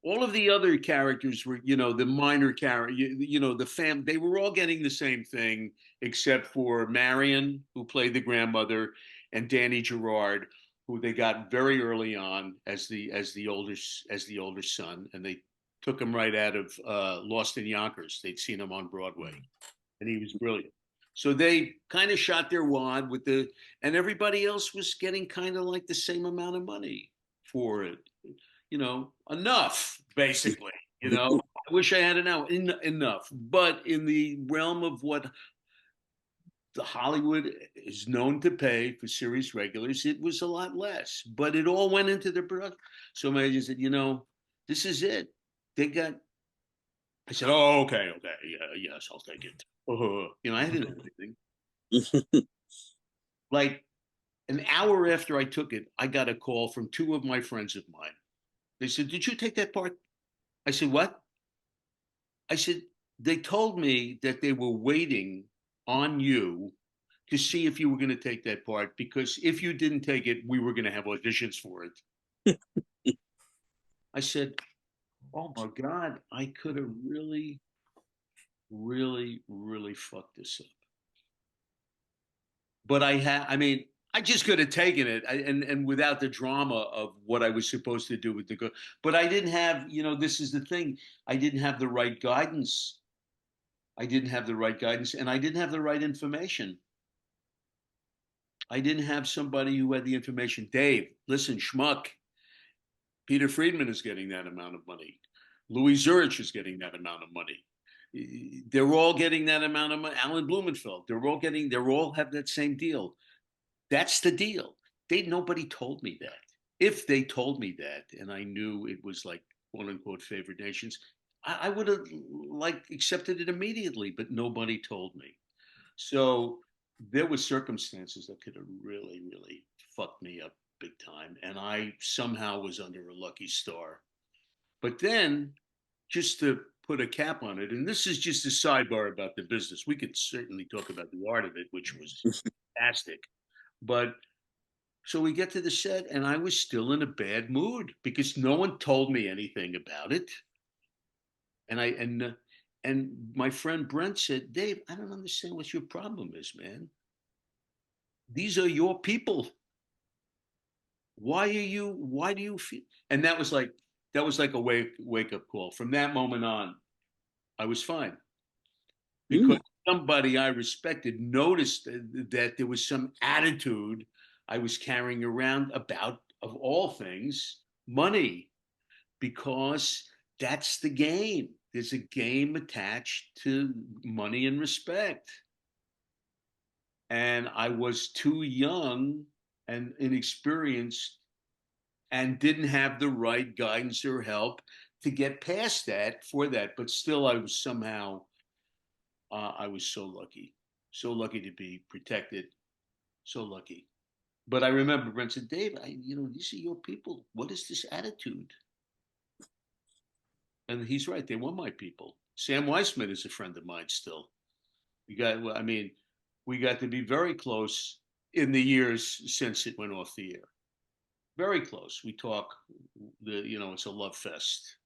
All of the other characters were, you know, the minor character, you know, they were all getting the same thing except for Marion, who played the grandmother, and Danny Gerard, who they got very early on as the older son, and they took him right out of Lost in Yonkers. They'd seen him on Broadway, and he was brilliant. So they kind of shot their wad and everybody else was getting kind of like the same amount of money for it. You know, enough, basically. You know, I wish I had enough. But in the realm of what the Hollywood is known to pay for series regulars, it was a lot less. But it all went into the production. So my agent said, you know, this is it. I said, oh, okay, yes, I'll take it. You know, I didn't have anything. Like an hour after I took it, I got a call from two of my friends of mine. They said, did you take that part? I said, what? I said, they told me that they were waiting on you to see if you were going to take that part, because if you didn't take it, we were going to have auditions for it. I said, oh my God, I could have really, really, really fucked this up. But I mean, I just could have taken it and without the drama of what I was supposed to do with the girl. But I didn't have, this is the thing. I didn't have the right guidance. I didn't have the right guidance and I didn't have the right information. I didn't have somebody who had the information. Dave, listen, schmuck. Peter Friedman is getting that amount of money. Louis Zurich is getting that amount of money. They're all getting that amount of money. Alan Blumenfeld, they all have that same deal. That's the deal. Nobody told me that. If they told me that, and I knew it was like quote unquote favored nations, I would have like accepted it immediately, but nobody told me. So there were circumstances that could have really, really fucked me up big time. And I somehow was under a lucky star. But then, just to put a cap on it, and this is just a sidebar about the business. We could certainly talk about the art of it, which was fantastic. But so we get to the set, and I was still in a bad mood because no one told me anything about it. And my friend Brent said, Dave, I don't understand what your problem is, man. These are your people. Why do you feel? And that was like a wake up call. From that moment on, I was fine. Because somebody I respected noticed that there was some attitude I was carrying around about, of all things, money, because that's the game. There's a game attached to money and respect. And I was too young and inexperienced and didn't have the right guidance or help to get past that for that. But still, I was somehow, I was so lucky to be protected, so lucky. But I remember Brent said, Dave, these are your people. What is this attitude? And he's right. They were my people. Sam Weissman is a friend of mine still. We got to be very close in the years since it went off the air. Very close. We talk, it's a love fest.